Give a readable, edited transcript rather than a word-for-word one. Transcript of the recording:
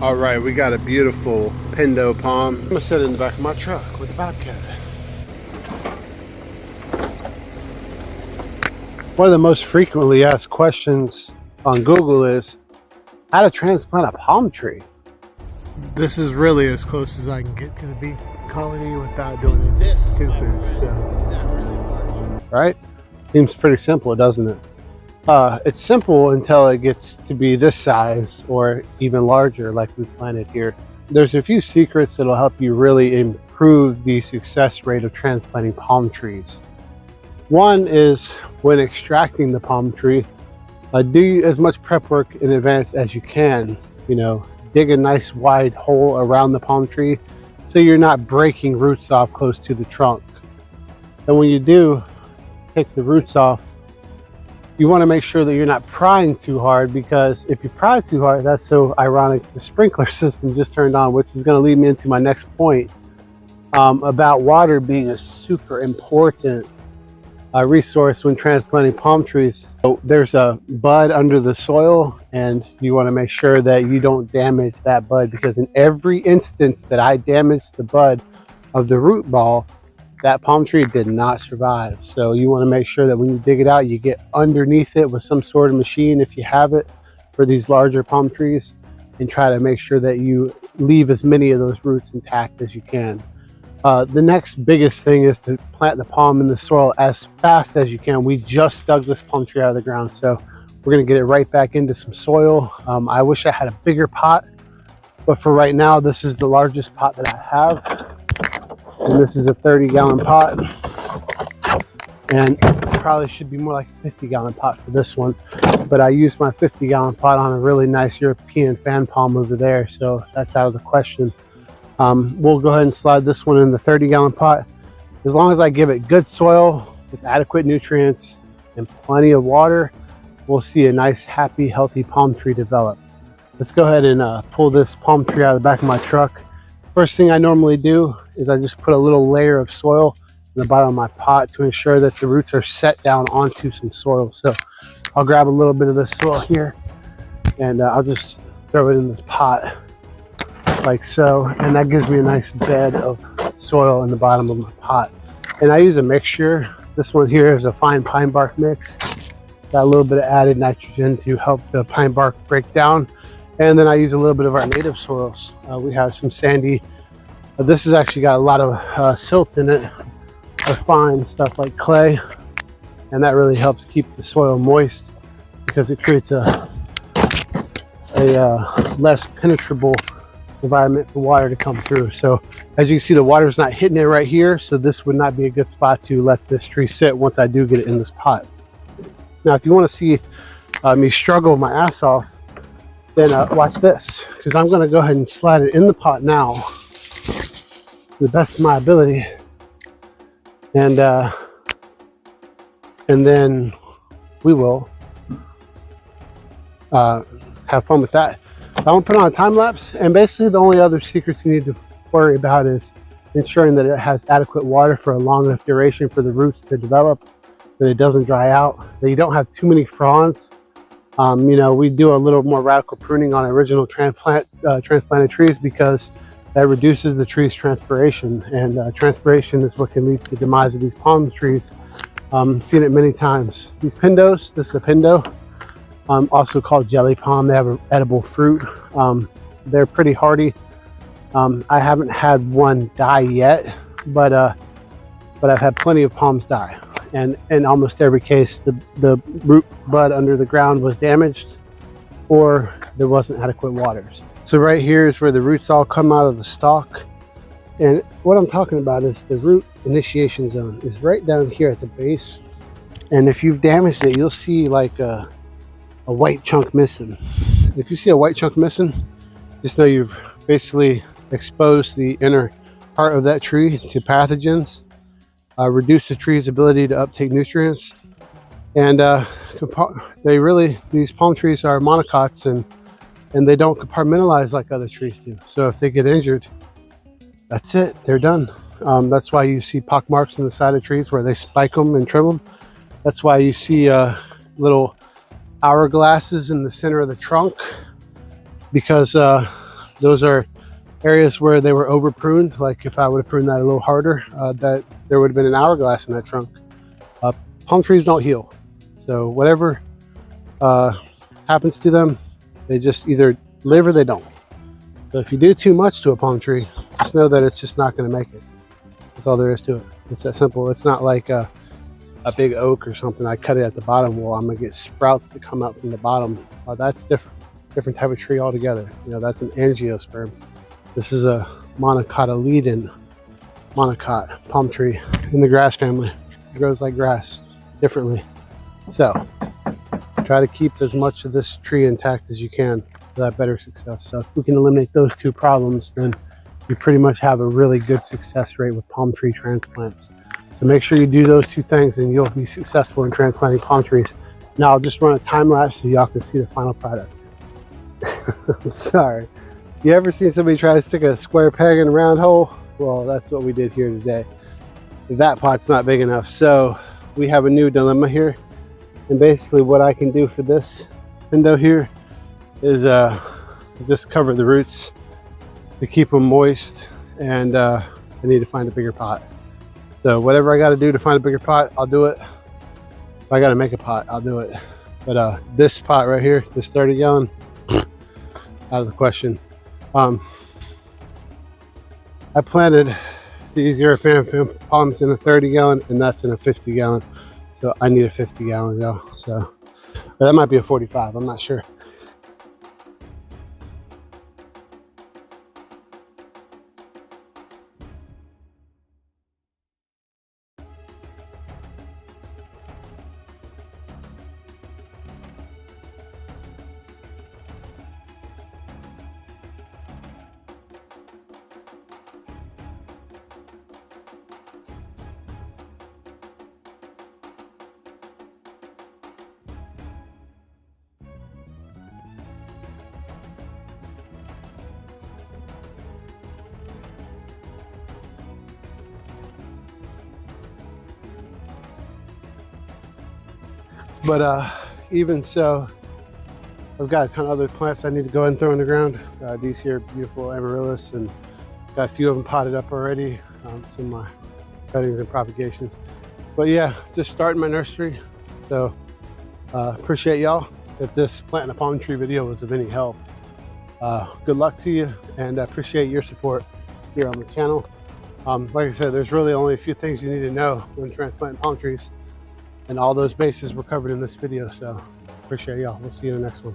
All right, we got a beautiful Pindo Palm. I'm gonna set it in the back of my truck with a bobcat. One of the most frequently asked questions on Google is how to transplant a palm tree. This is really as close as I can get to the bee colony without doing anything stupid. So. Right? Seems pretty simple, doesn't it? It's simple until it gets to be this size or even larger like we planted here. There's a few secrets that'll help you really improve the success rate of transplanting palm trees. One is when extracting the palm tree, do as much prep work in advance as you can. You know, dig a nice wide hole around the palm tree so you're not breaking roots off close to the trunk. And when you do take the roots off, you want to make sure that you're not prying too hard, because if you pry too hard, that's so ironic, the sprinkler system just turned on, which is going to lead me into my next point about water being a super important resource when transplanting palm trees. So there's a bud under the soil, and you want to make sure that you don't damage that bud, because in every instance that I damaged the bud of the root ball, that palm tree did not survive. So you want to make sure that when you dig it out, you get underneath it with some sort of machine if you have it for these larger palm trees, and try to make sure that you leave as many of those roots intact as you can. The next biggest thing is to plant the palm in the soil as fast as you can. We just dug this palm tree out of the ground, so we're going to get it right back into some soil. I wish I had a bigger pot, but for right now, this is the largest pot that I have. And this is a 30-gallon pot, and probably should be more like a 50-gallon pot for this one, but I used my 50-gallon pot on a really nice European fan palm over there, so that's out of the question. We'll go ahead and slide this one in the 30-gallon pot. As long as I give it good soil with adequate nutrients and plenty of water, we'll see a nice, happy, healthy palm tree develop. Let's go ahead and pull this palm tree out of the back of my truck. First thing I normally do is I just put a little layer of soil in the bottom of my pot to ensure that the roots are set down onto some soil. So I'll grab a little bit of this soil here, and I'll just throw it in this pot like so, and that gives me a nice bed of soil in the bottom of my pot. And I use a mixture. This one here is a fine pine bark mix. Got a little bit of added nitrogen to help the pine bark break down. And then I use a little bit of our native soils. We have some sandy, this has actually got a lot of silt in it, or fine stuff like clay. And that really helps keep the soil moist, because it creates a less penetrable environment for water to come through. So as you can see, the water's not hitting it right here, so this would not be a good spot to let this tree sit once I do get it in this pot. Now, if you want to see me struggle my ass off, then watch this, because I'm going to go ahead and slide it in the pot now to the best of my ability, and then we will have fun with that. I'm going to put on a time lapse, and basically the only other secrets you need to worry about is ensuring that it has adequate water for a long enough duration for the roots to develop, that it doesn't dry out, that you don't have too many fronds. You know, we do a little more radical pruning on original transplanted trees, because that reduces the tree's transpiration, and transpiration is what can lead to the demise of these palm trees. Seen it many times. These pindos, this is a pindo, also called jelly palm. They have an edible fruit. They're pretty hardy. I haven't had one die yet, but I've had plenty of palms die. And in almost every case, the root bud under the ground was damaged, or there wasn't adequate waters. So right here is where the roots all come out of the stalk. And what I'm talking about is the root initiation zone is right down here at the base. And if you've damaged it, you'll see like a white chunk missing. If you see a white chunk missing, just know you've basically exposed the inner part of that tree to pathogens, reduce the tree's ability to uptake nutrients, and these palm trees are monocots, and they don't compartmentalize like other trees do. So if they get injured, that's it, they're done. That's why you see pock marks on the side of trees where they spike them and trim them. That's why you see little hourglasses in the center of the trunk, because Those are areas where they were over pruned. Like if I would have pruned that a little harder, that there would have been an hourglass in that trunk. Palm trees don't heal, so whatever happens to them, they just either live or they don't. So if you do too much to a palm tree, just know that it's just not going to make it. That's all there is to it. It's that simple. It's not like a big oak or something. I cut it at the bottom. Well, I'm gonna get sprouts that come out from the bottom. That's different type of tree altogether. You know, that's an angiosperm. This is a monocotyledon monocot palm tree in the grass family. It grows like grass, differently. So try to keep as much of this tree intact as you can for that better success. So if we can eliminate those two problems, then you pretty much have a really good success rate with palm tree transplants. So make sure you do those two things and you'll be successful in transplanting palm trees. Now I'll just run a time lapse so y'all can see the final product. I'm sorry. You ever seen somebody try to stick a square peg in a round hole? Well, that's what we did here today. That pot's not big enough. So we have a new dilemma here. And basically what I can do for this window here is just cover the roots to keep them moist. And I need to find a bigger pot. So whatever I got to do to find a bigger pot, I'll do it. If I got to make a pot, I'll do it. But this pot right here, this 30 gallon, out of the question. I planted these European palms in a 30 gallon and that's in a 50 gallon. So I need a 50 gallon though. So that might be a 45, I'm not sure. But even so, I've got a ton of other plants I need to go ahead and throw in the ground. These here beautiful amaryllis, and got a few of them potted up already. Some of my cuttings and propagations. But yeah, just starting my nursery. So appreciate y'all. If this planting a palm tree video was of any help, good luck to you, and I appreciate your support here on the channel. Like I said, there's really only a few things you need to know when transplanting palm trees. And all those bases were covered in this video, so appreciate y'all. We'll see you in the next one.